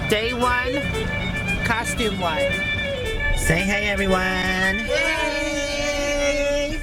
Day 1, costume 1. Say hey, everyone. Yay!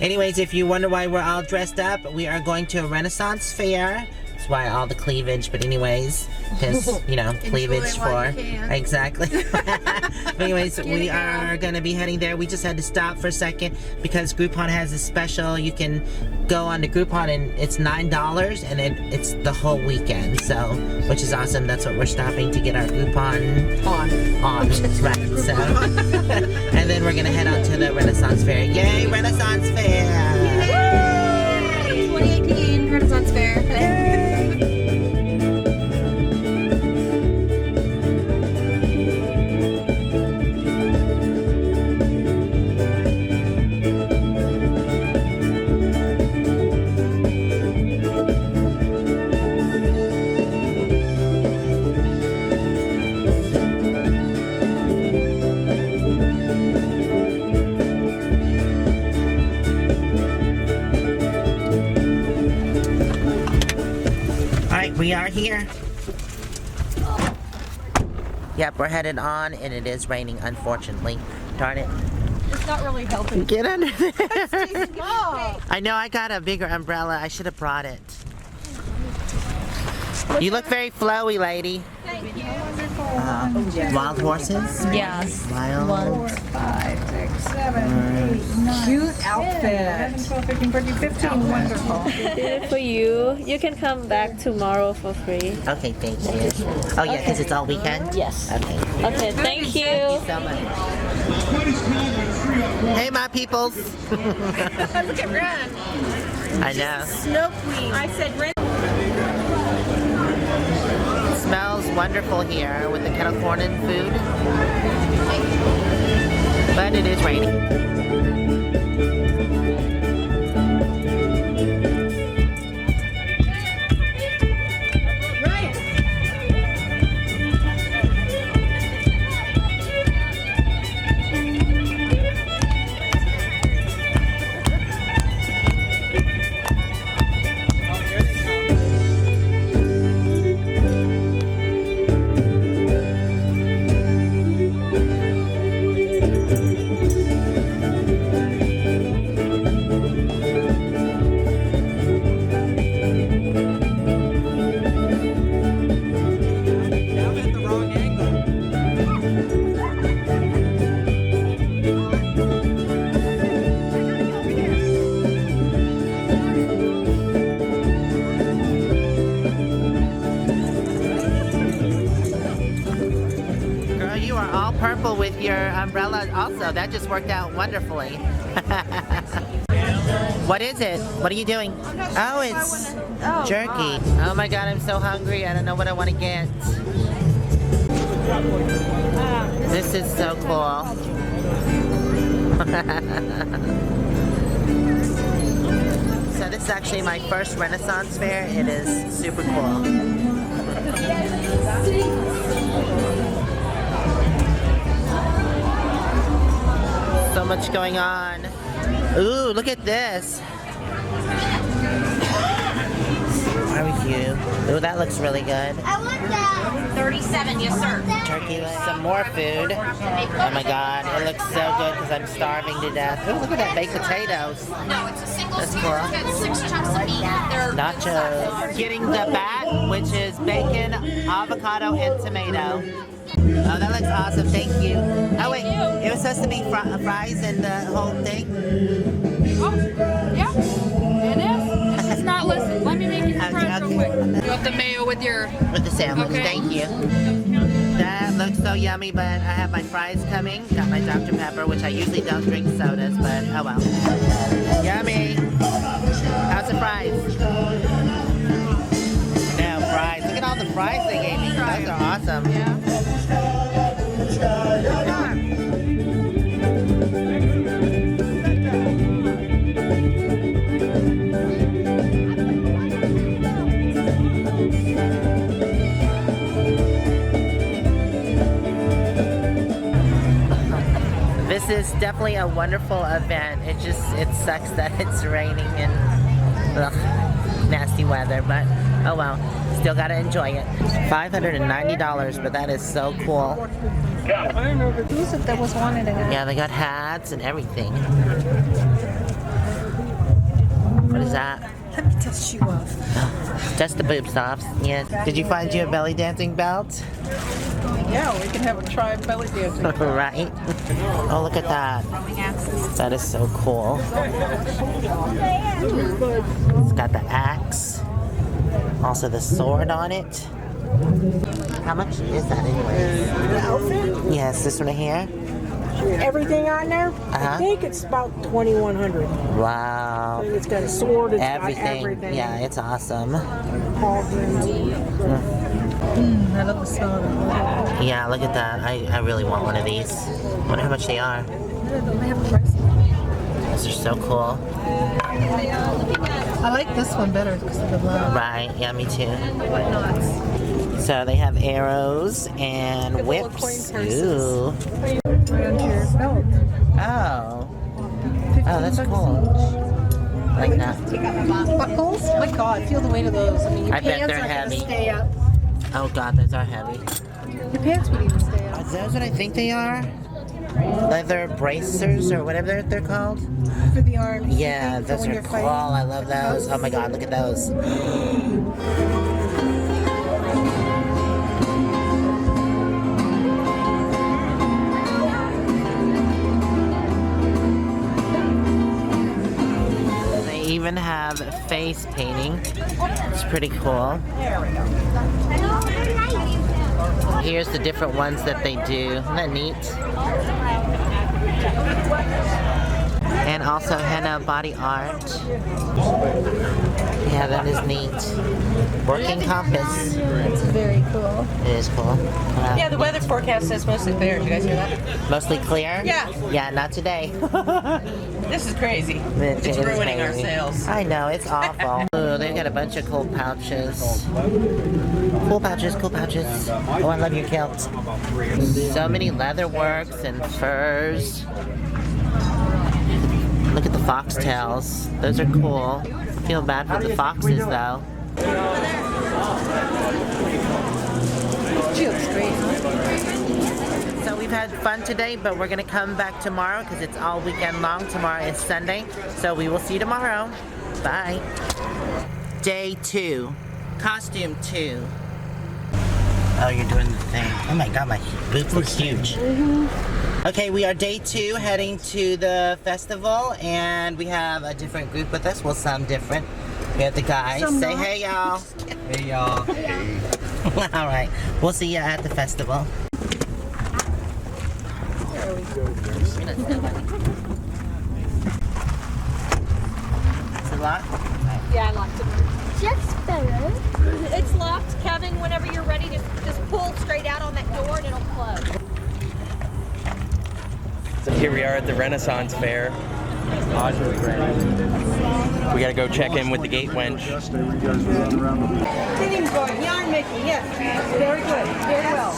Anyways, if you wonder why we're all dressed up, we are going to a Renaissance fair. That's why all the cleavage, but anyways, because, you know, cleavage for... Exactly. But anyways, we are going to be heading there. We just had to stop for a second because Groupon has a special. You can go on to Groupon and it's $9 and it's the whole weekend. So, which is awesome. That's what we're stopping to get our Groupon on. Right, so. And then we're going to head out to the Renaissance fair. Yay, Renaissance fair! Yay! 2018 Renaissance fair. We are here. Yep, we're headed on, and it is raining, unfortunately. Darn it. It's not really helping. Get under there. I know, I got a bigger umbrella. I should have brought it. You look very flowy, lady. Thank you. Wild horses? Yes. Wild. 1, 4, 5, 6, 7, 8, 9. Cute outfit. 11, 12, 13, 14, 15. Wonderful. Did it for you. You can come back tomorrow for free. Okay, thank you. Oh yeah, because it's all weekend? Yes. Okay. Okay, thank you. Thank you so much. Hey, my peoples. Look at Ren. I know. Snow Queen. I said Ren. It smells wonderful here with the kettle corn and food. But it is raining. Purple with your umbrella also. That just worked out wonderfully. What is it? What are you doing? Oh, it's jerky. Oh my god, I'm so hungry. I don't know what I want to get. This is so cool. So this is actually my first Renaissance fair. It is super cool. So much going on. Ooh, look at this. Barbecue. Ooh, that looks really good. I want that. 37, yes sir. Turkey with some more food. Oh my god, it looks so good because I'm starving to death. Ooh, look at that, baked potatoes. No, it's a single That's seater. cool. It's 6 chunks of meat. They're Nachos. Getting the bat, which is bacon, avocado, and tomato. Oh, that looks awesome. Thank you. Oh, wait. It was supposed to be fries and the whole thing? Oh, yeah. It is. It's not listed. Let me make you some fries real quick. You want the mayo with your... With the sandwich. Okay. Thank you. That looks so yummy, but I have my fries coming. Got my Dr. Pepper, which I usually don't drink sodas, but oh well. Yummy. How's the fries? Now, fries. Look at all the fries they gave me. Those are awesome. Yeah. This is definitely a wonderful event. It sucks that it's raining and ugh, nasty weather, but oh well. still gotta enjoy it. $590, but that is so cool. Who was it that was wanted in it? Yeah, they got hats and everything. What is that? Let me test you off. Just the boob stops. Yeah. Did you find you a belly dancing belt? Yeah, we can have a try belly dancing. Right? Oh, look at that. That is so cool. It's got the axe. Also the sword on it. How much is that anyway? The outfit? Yes, this one here. Everything on there? I think it's about $2,100. Wow. It's got a sword, it's Everything. got everything. Yeah, it's awesome. I love the smell of it. Yeah, look at that. I really want one of these. I wonder how much they are. They have a price. Those are so cool. I like this one better because of the love. Right, yeah, me too. So they have arrows and whips. Ooh. Around your belt. Oh. Oh, that's cool. I like that. Buckles? Oh my God, feel the weight of those. I mean, your I bet pants they're aren't heavy. gonna stay up. Oh God, those are heavy. Your pants would even stay Are up. those what I think they are? Leather bracers or whatever they're called? For the arms. Yeah, for those when are you're cool. fighting. I love those. Oh my God, look at those. They even have face painting. It's pretty cool. Here's the different ones that they do. Isn't that neat? And also henna body art. Yeah, that is neat. Working compass. It's very cool. It is cool. Wow. Yeah, the weather forecast says mostly clear. Did you guys hear that? Mostly clear? Yeah. Yeah, not today. This is crazy. It It's is ruining our crazy. sales. I know, it's awful. Ooh, they've got a bunch of cool pouches. Cool pouches, cool pouches. Oh, I love your kilt. So many leather works and furs. Look at the foxtails. Those are cool. I feel bad for the foxes though. She looks great. So we've had fun today, but we're gonna come back tomorrow because it's all weekend long. Tomorrow is Sunday. So we will see you tomorrow. Bye. Day 2. Costume 2. Oh, you're doing the thing. Oh my God, my boots look huge. Okay, we are day 2 heading to the festival, and we have a different group with us. Well, some different. We have the guys. Say hey, y'all. Hey, y'all. All right, we'll see you at the festival. Is it locked? Yeah, I locked it. Just better. It's locked, Kevin. Whenever you're ready, just pull straight out on that door and it'll close. So here we are at the Renaissance Fair. We gotta go check in with the gate wench. Singing boy, yarn making, yes. Very good, very well.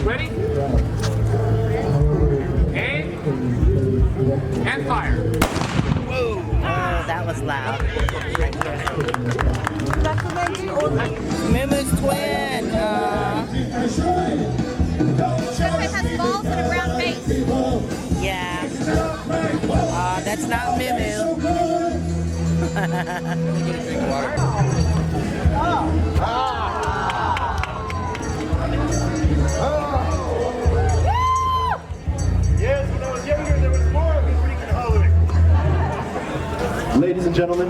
Ready? Aim and fire. Oh, that was loud. Moo-moo's twin. It has balls and a brown face. Yeah. That's not Moo-moo. Yes, when I was younger, there was more of me freaking hollering. Ladies and gentlemen,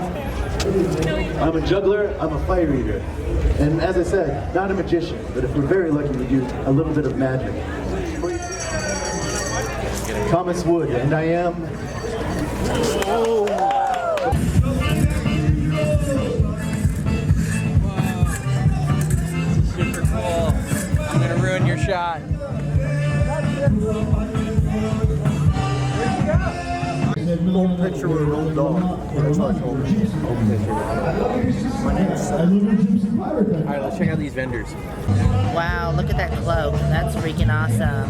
I'm a juggler, I'm a fire eater. And as I said, not a magician, but if we're very lucky, we do a little bit of magic. Thomas Wood, and I am... Super cool. I'm gonna ruin your shot. picture with an old dog. That's what I told her. Alright, let's check out these vendors. Wow, look at that cloak. That's freaking awesome.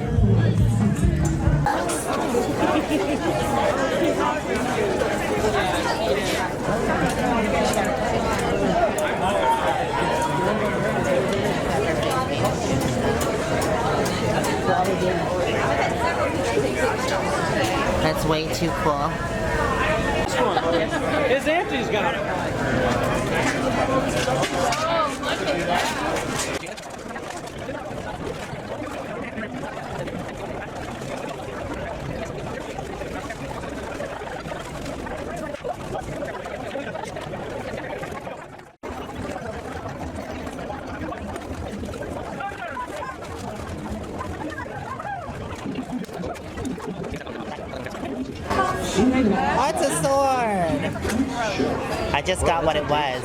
That's way too cool. His auntie's got it. Oh, it's a sword! I just got what it was.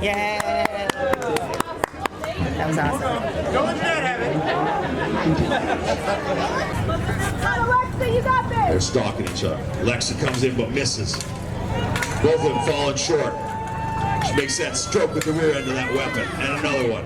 Yay! That was awesome. Don't let that happen. They're stalking each other. Lexi comes in but misses. Both of them falling short. She makes that stroke with the rear end of that weapon. And another one.